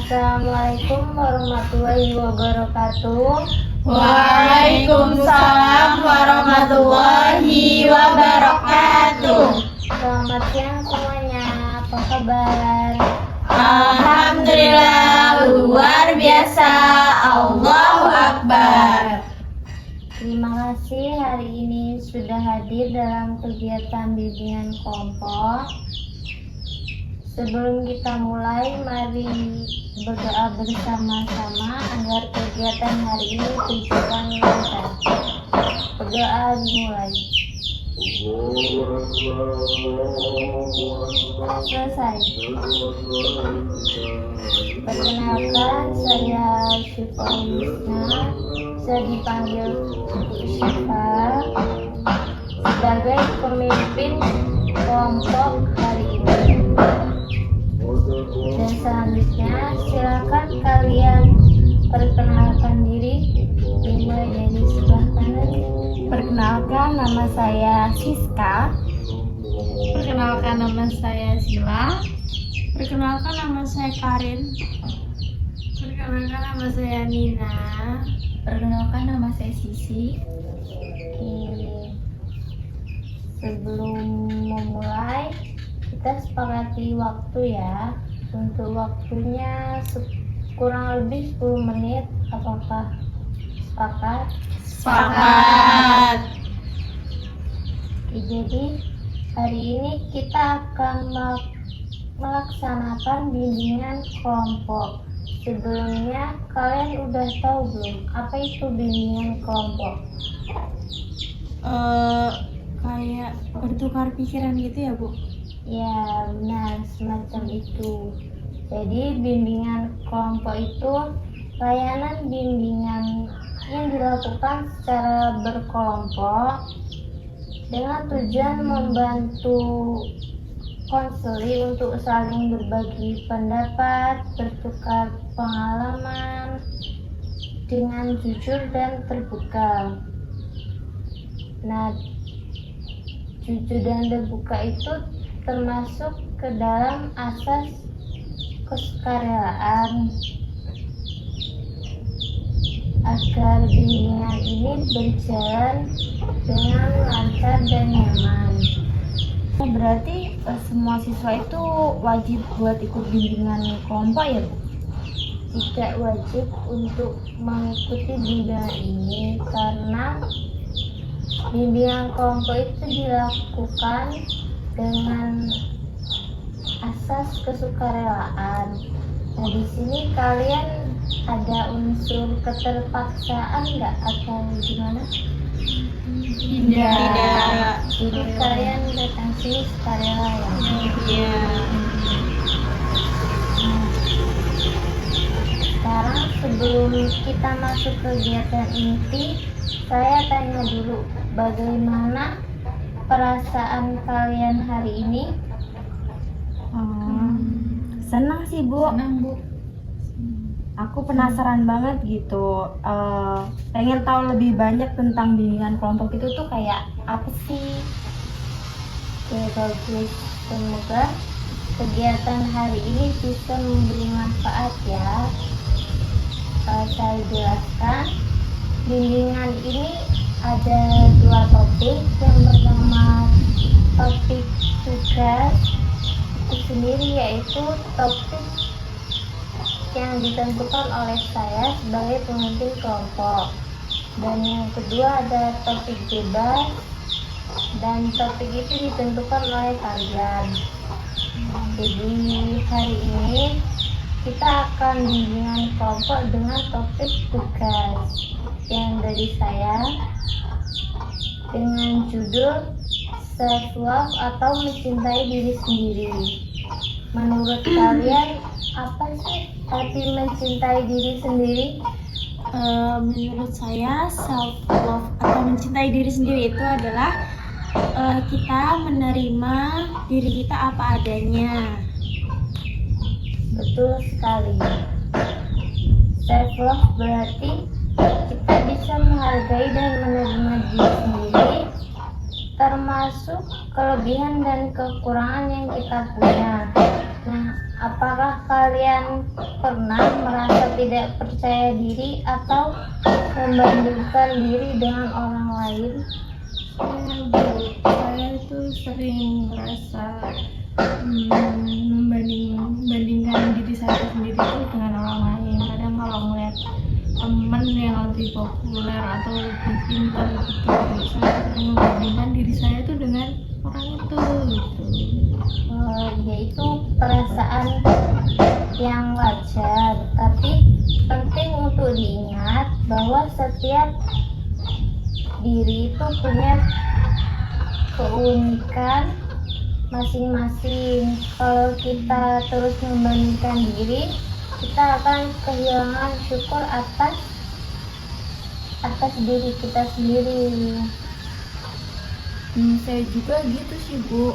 Assalamualaikum warahmatullahi wabarakatuh. Waalaikumsalam warahmatullahi wabarakatuh. Selamat siang semuanya, apa kabar? Alhamdulillah, luar biasa. Allahu Akbar. Terima kasih hari ini sudah hadir dalam kegiatan bimbingan kelompok. Sebelum kita mulai, mari berdoa bersama-sama agar kegiatan hari ini berjalan lancar. Berdoa dimulai. Selesai. Perkenalkan, saya Syifa Misna. Saya dipanggil Syifa sebagai pemimpin kelompok hari ini. Dan selanjutnya silakan kalian perkenalkan diri, dimulai dari sebelah kanan. Perkenalkan, nama saya Siska. Perkenalkan, nama saya Sila. Perkenalkan, nama saya Karin. Perkenalkan, nama saya Nina. Perkenalkan, nama saya Sisi. Sebelum memulai, kita sepakati waktu ya. Untuk waktunya kurang lebih 10 menit. Apakah sepakat? Sepakat. Oke, jadi hari ini kita akan melaksanakan bimbingan kelompok. Sebelumnya kalian udah tahu belum apa itu bimbingan kelompok? Kayak bertukar pikiran gitu ya, Bu? Ya, benar, semacam itu. Jadi bimbingan kelompok itu layanan bimbingan yang dilakukan secara berkelompok dengan tujuan membantu konseli untuk saling berbagi pendapat, bertukar pengalaman dengan jujur dan terbuka. Nah, jujur dan terbuka itu termasuk ke dalam asas kesukarelaan agar bimbingan ini berjalan dengan lancar dan nyaman. Berarti semua siswa itu wajib buat ikut bimbingan kelompok ya, Bu? Tidak wajib untuk mengikuti bimbingan ini karena bimbingan kelompok itu dilakukan dengan asas kesukarelaan. Nah, di sini kalian ada unsur keterpaksaan nggak atau gimana? Tidak. Jadi kalian datang sini sukarela ya? Iya. Sekarang sebelum kita masuk kegiatan inti, saya tanya dulu, bagaimana perasaan kalian hari ini? Senang sih, Bu. Senang, Bu. Aku penasaran banget gitu. Pengen tahu lebih banyak tentang bimbingan kelompok itu tuh kayak apa sih? Oke, bagus. Semoga kegiatan hari ini bisa memberi manfaat ya. Saya jelaskan, bimbingan ini ada 2 topik. Yang pertama topik tugas itu sendiri, yaitu topik yang ditentukan oleh saya sebagai pemimpin kelompok. Dan yang kedua ada topik bebas, dan topik itu ditentukan oleh kalian. Jadi hari ini kita akan bimbingan kelompok dengan topik tugas yang dari saya dengan judul self love atau mencintai diri sendiri. Menurut kalian apa sih arti mencintai diri sendiri? Menurut saya self love atau mencintai diri sendiri itu adalah kita menerima diri kita apa adanya. Betul sekali. Self love berarti kita bisa menghargai dan menerima diri sendiri, termasuk kelebihan dan kekurangan yang kita punya. Nah, Apakah kalian pernah merasa tidak percaya diri atau membandingkan diri dengan orang lain? Saya itu sering merasa membandingkan diri saya sendiri itu dengan orang lain. Kadang kalau melihat teman yang lebih populer atau lebih pintar gitu, saya sering membandingkan diri saya itu dengan orang itu gitu. Yaitu perasaan yang wajar, tapi penting untuk diingat bahwa setiap diri itu punya keunikan masing-masing. Kalau kita terus membandingkan diri, kita akan kehilangan syukur atas diri kita sendiri. Saya juga gitu sih Bu.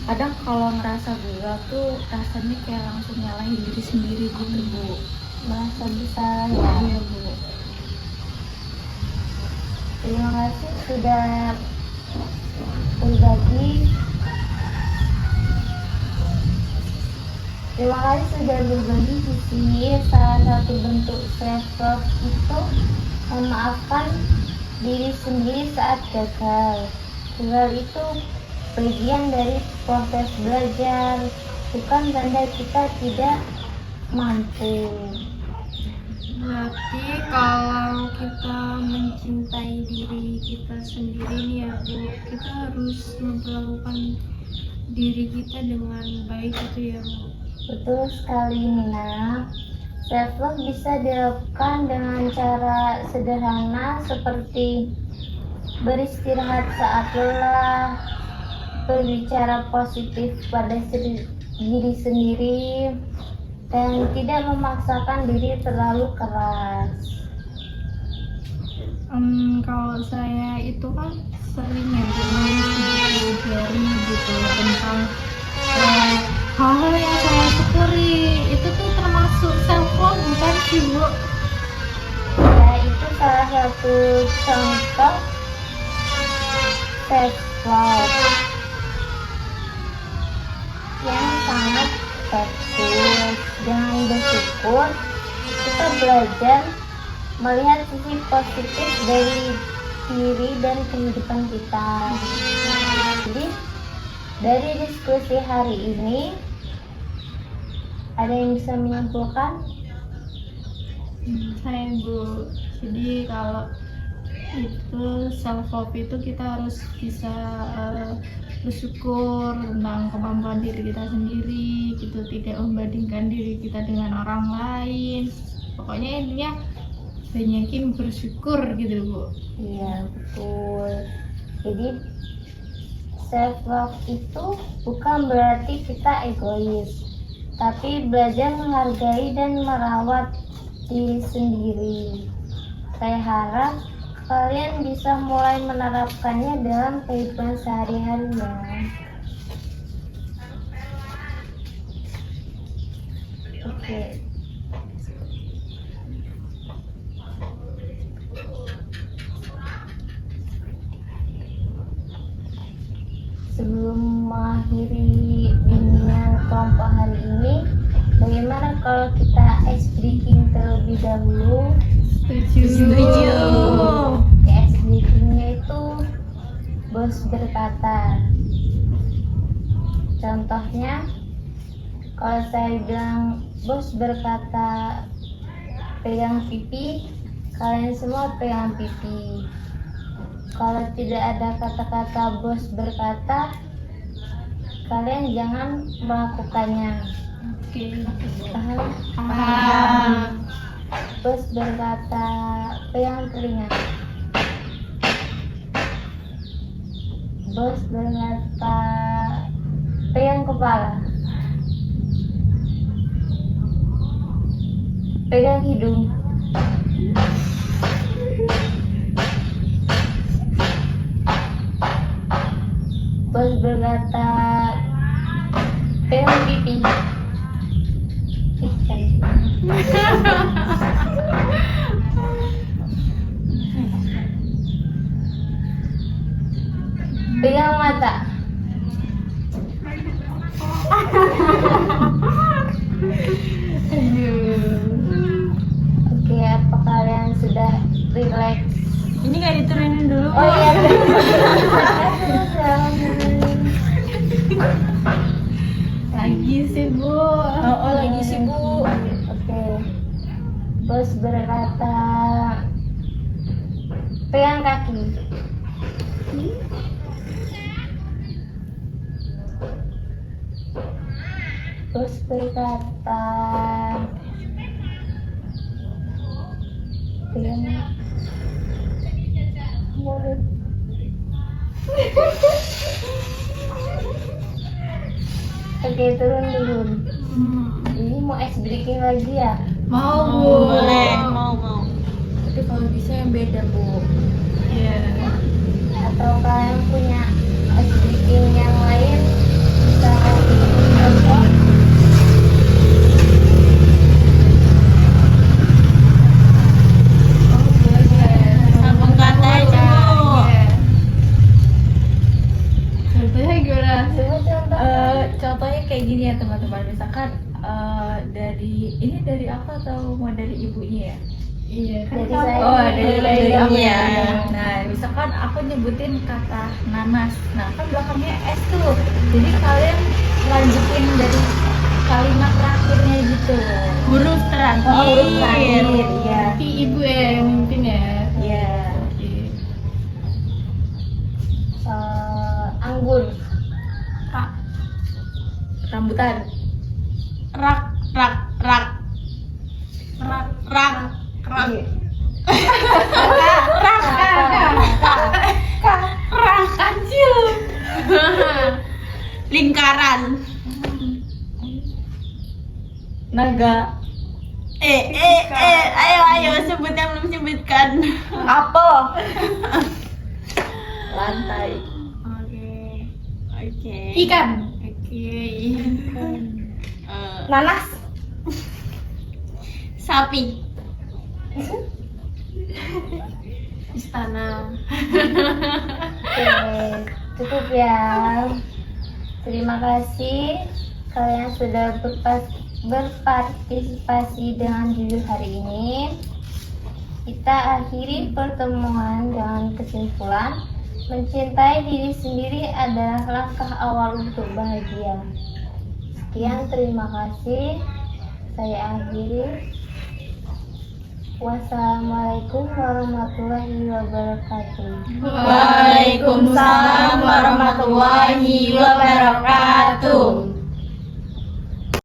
Kadang kalau ngerasa gagal tuh rasanya kayak langsung nyalahin diri sendiri gitu Bu. Merasa besar ya. Iya Bu. Terima kasih sudah berbagi. Terima kasih sudah berbagi di sini. Salah satu bentuk self love itu memaafkan diri sendiri saat gagal. Gagal itu bagian dari proses belajar, bukan tanda kita tidak mampu. Berarti kalau kita mencintai diri kita sendiri nih ya Bu, kita harus memperlakukan diri kita dengan baik gitu ya Bu. Betul sekali Nina. Self love bisa dilakukan dengan cara sederhana seperti beristirahat saat lelah, berbicara positif pada diri sendiri, dan tidak memaksakan diri terlalu keras. Kalau saya itu kan sering ya menulis dari gitu tentang hal-hal yang saya syukuri. Itu tuh termasuk self love bukan sih Bu? Ya, itu salah satu contoh self love yang sangat bagus. Dengan bersyukur, kita belajar melihat sisi positif dari diri dan kehidupan kita. Jadi dari diskusi hari ini, ada yang bisa menyimpulkan? Saya Bu, jadi kalau itu self love itu kita harus bisa bersyukur tentang kemampuan diri kita sendiri gitu, tidak membandingkan diri kita dengan orang lain. Pokoknya intinya banyakin bersyukur gitu Bu. Iya, betul. Jadi self love itu bukan berarti kita egois, tapi belajar menghargai dan merawat diri sendiri. Saya harap kalian bisa mulai menerapkannya dalam kehidupan sehari-hari ya. Oke. Sebelum mengakhiri bimbingan kelompok hari ini, bagaimana kalau kita ice breaking terlebih dahulu? Setuju. Ice breakingnya itu bos berkata. Contohnya, kalau saya bilang bos berkata pegang pipi, kalian semua pegang pipi. Kalau tidak ada kata-kata bos berkata, kalian jangan melakukannya. Oke. Paham? Paham. Bos berkata pegang telinga. Bos berkata pegang kepala. Pegang hidung. Bos berkata pegang pipi. Pegang mata. relax. Ini nggak diturunin dulu. Oh iya. Terus Lagi sih Bu. Oh, lagi sih Bu. Oke. Bos berkata, pegang kaki. Bos berkata, pegang. Boleh. Oke, turun. Ini mau ice breaking lagi ya? Mau Bu. Boleh, mau. Tapi kalau bisa yang beda Bu. Iya. Atau kalian punya ice breaking yang lain bisa telepon. Oh boleh. Sambung kata aja Bu. Iya. Contohnya gimana? Coba contoh. Contohnya kayak gini ya teman-teman, misalkan dari aku atau mau dari ibunya ya? Iya. Dari saya. Oh dari aku Iya. ya. Nah misalkan aku nyebutin kata nanas, nah kan belakangnya es tuh, jadi kalian lanjutin dari kalimat terakhirnya gitu. Huruf terakhir. Oh, huruf terakhir, ya. Tapi ibu ya yang mimpin ya. Iya. Oke. Anggur. Rambutan. Rak. Kecil. Lingkaran. Naga. Ayo sebut yang belum sebutkan. Apel. Lantai. Oke. Ikan. Oke. Nanas. Sapi. Istana. Oke, cukup ya. Terima kasih kalian sudah berpartisipasi dengan judul hari ini. Kita akhiri pertemuan dengan kesimpulan, mencintai diri sendiri adalah langkah awal untuk bahagia. Sekian, terima kasih. Saya akhiri. Wassalamualaikum warahmatullahi wabarakatuh. Waalaikumsalam warahmatullahi wabarakatuh.